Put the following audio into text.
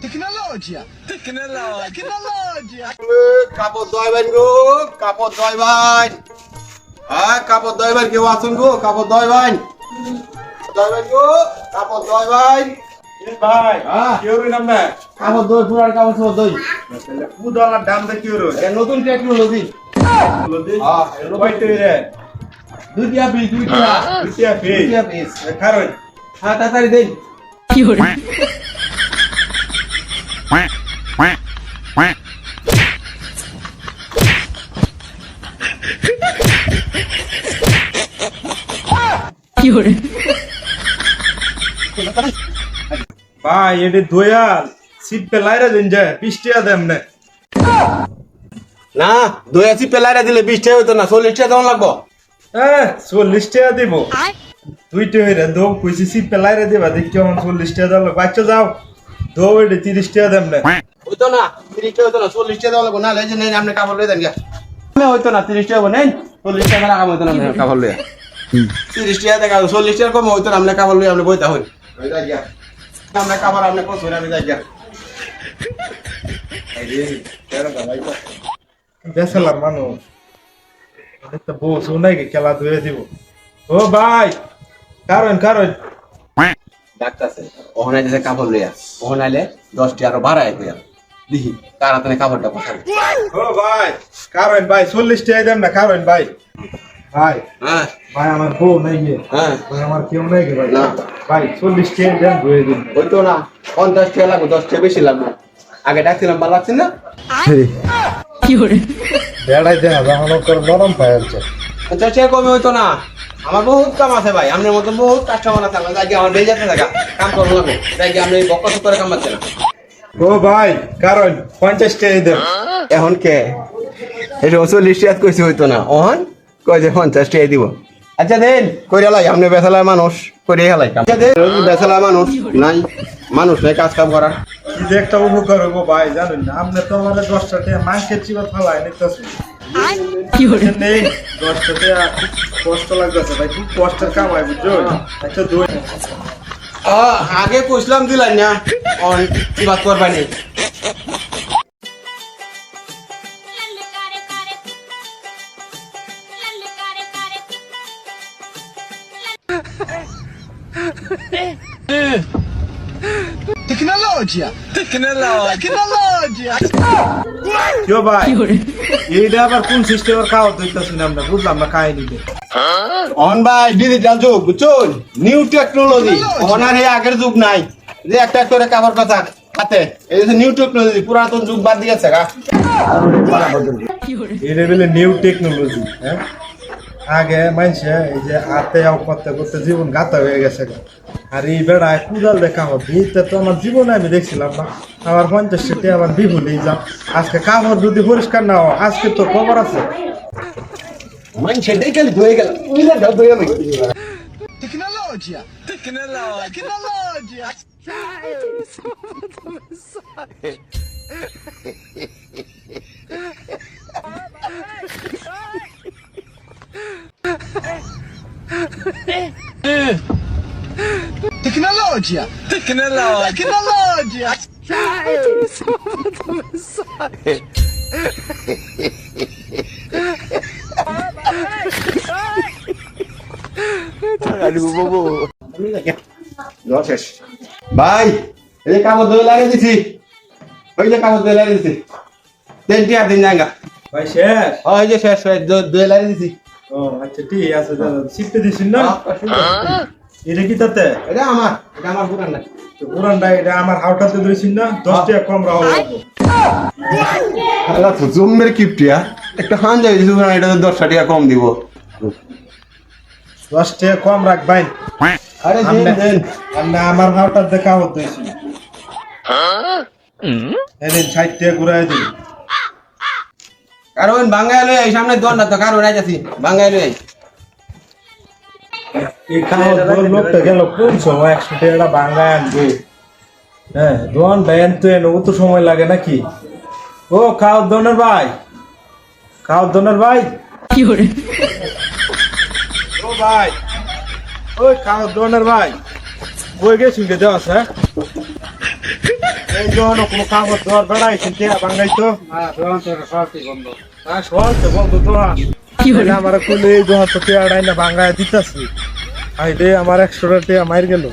Tecnologia, tecnologia. কাপড় দয়বান গো, কাপড় দয়বান। হ্যাঁ, কাপড় দয়বান কেউ আসুন গো, কাপড় দয়বান। দয়বান গো, কাপড় দয়বান। ভাই হ্যাঁ। কেউ নাম না কাপড় দই, পুরার কাপড় সব দই। পুদালার দাম দে কেউ রই এটা নতুন টেকনোলজি। হ্যাঁ, কয়টা রে দুইটা পিস। দুটিয়া ফে দুইটা পিস। কারণ হ্যাঁ, তাড়াতাড়ি দেন। quack quack quack ভাই এটি দয়াল সিট পে লাইরা দিন যায় 20 টাকা দেন না না, দই আছি পেলাইরা দিলে 20 টাকা হইতো না, 40 টাকা দেওয়া লাগবো। হ্যাঁ 40 টাকা দিব দুইটা হইরা দো কইছি সিট পে লাইরা দিবা দেখি কেমন 40 টাকা দাও বাচ্চা যাও দো এটি 30 টাকা দেন না হইতো না, 30 টাকা হইতো না, 40 টাকা দেওয়া লাগবো। না লেজে নেই, আপনি কাপড় লয়ে দেন গা। হইতো না, 30 টাকা নেন, 40 টাকা রাখা হইতো না, আপনি কাপড় লয়ে 30 টাকা দেখা 40 টাকা কম হইতো না, আপনি কাপড় লয়ে আপনি বইতা হই যাই গা। আপনি কাপড় আপনি কত হইরা আমি যাই গা। বেসালার মানুষ একটা বউ শুনাই খেলা ধুয়ে দিব ও ভাই কারণ ডাক্তারছে ওখানে যে কাপড় লইয়া ওখানে আইলে 10 টাকা আরো বাড়ায় কইয়া দেখি কার হাতে কাপড়টা পছন্দ। ও ভাই কারণ ভাই 40 টাকা দেন না কারণ ভাই ভাই হ্যাঁ ভাই আমার বউ নাই গে হ্যাঁ, ভাই আমার কেউ নাই গে ভাই না ভাই 40 টাকা দেন ধুয়ে দিন হইতো না, 50 টাকা লাগবে, 10 টাকা বেশি লাগবে। আগে ডাকছিলাম ভালো লাগছে না। বেড়াই দেন যখন করে নরম পায় আছে 50 টাকা কমে হইতো না, আমার বহুত কাম আছে ভাই, আপনার মতো বহুত কাস্টমার আছে, আমার যাই আমার বেজাতে থাকা কাম করবো লাগবে, যাই আপনি বকস করে কাম পাচ্ছে না। ও ভাই কারণ 50 টাকা দেন এখন কে এটা 40 টাকা কইছে হইতো না, ওহন কই যে 50 টাকা দিব। আচ্ছা দেন কইরা লাই, আপনি বেসালার মানুষ করে হেলাই কাম। আচ্ছা দেন, বেসালার মানুষ নাই, মানুষ নাই কাজ কাম করা। কি যে একটা উপকার হবো ভাই জানেন না আপনি তো আমাদের 10 টাকা মাংসের চিবা ফালাই নিতেছেন নেই 10 টাকা কষ্ট লাগতেছে ভাই খুব কষ্টের কামাই বুঝছো একটা দই আগে কইছিলাম দিলাই না, অন কি বাত করবানি। Tecnologia, tecnologia. কেউ ভাই এইটা আবার কোন সিস্টেমের খাওয়া দিতেছেন আমরা বুঝলাম না কাহিনীতে অন ভাই ডিজিটাল যুগ বুঝছুন, নিউ টেকনোলজি, অনার এই আগের যুগ নাই যে একটা করে কাপড় কথা হাতে, এই যে নিউ টেকনোলজি, পুরাতন যুগ বাদ দিয়েছে গা। এটা বলে নিউ টেকনোলজি হ্যাঁ আগে মানুষে এই যে হাতে করতে করতে জীবন গাতা হয়ে গেছে গা। আর এই বেড়ায় কুদাল দেখা হবে এইটা তো আমার জীবনে আমি দেখছিলাম না আমার 50 টাকা আমার বিভুলেই যাও আজকে কাপড় যদি পরিষ্কার না হয় আজকে তো খবর আছে মানুষে দেখে ধুয়ে গেল, উইলা দাও ধুয়ে আমি। Tecnologia, tecnologia. Tecnologia, tecnologia. ভাই এই যে কাপড় ধুয়ে লাগিয়ে দিছি, ওই যে কাপড় ধুয়ে লাগিয়ে দিছি, দেন টিয়া দিন জায়গা। ভাই শেষ ওই যে শেষ হয়ে ধুয়ে লাগিয়ে দিছি। ও আচ্ছা ঠিক আছে দাদা শিখতে দিছিস না এটা কি তাতে এটা আমার দোকান না। তো পুরানটা এটা আমার হাওটাতে দিছিস না 10 টাকা কম রাখো আল্লাহ তো জম্মের কিপটিয়া একটা হান যাই দিছি, এটা 10 টাকা কম দিব। 10 টাকা কম রাখ ভাই আরে দেন আমরা আমার হাওটার দেখা হতো দিছি এদিন 60 টাকা ঘুরাই দিই কারণ বাঙালি এই সামনে দোকান না তো কারণ আই যাচ্ছি বাঙালি। এই খাওয়ার লোকটা গেল কোন সময় 100 টাকা বাংলায় আনবে হ্যাঁ দোকান ব্যান তো এনে তো সময় লাগে নাকি ও খাওয়ার দোনের ভাই ও ভাই ওই খাওয়ার দোনের ভাই বই গেছি গে দেওয়া আছে এই জন্য কোনো কাগজ দেওয়ার বেড়াইছেন কে বাঙ্গাই তো সব তো বন্ধ তো আমার কুলে এই জন্য তো কে আড়াই না বাঙ্গায় দিতেছি আইলে আমার 100 টাকা মাইর গেল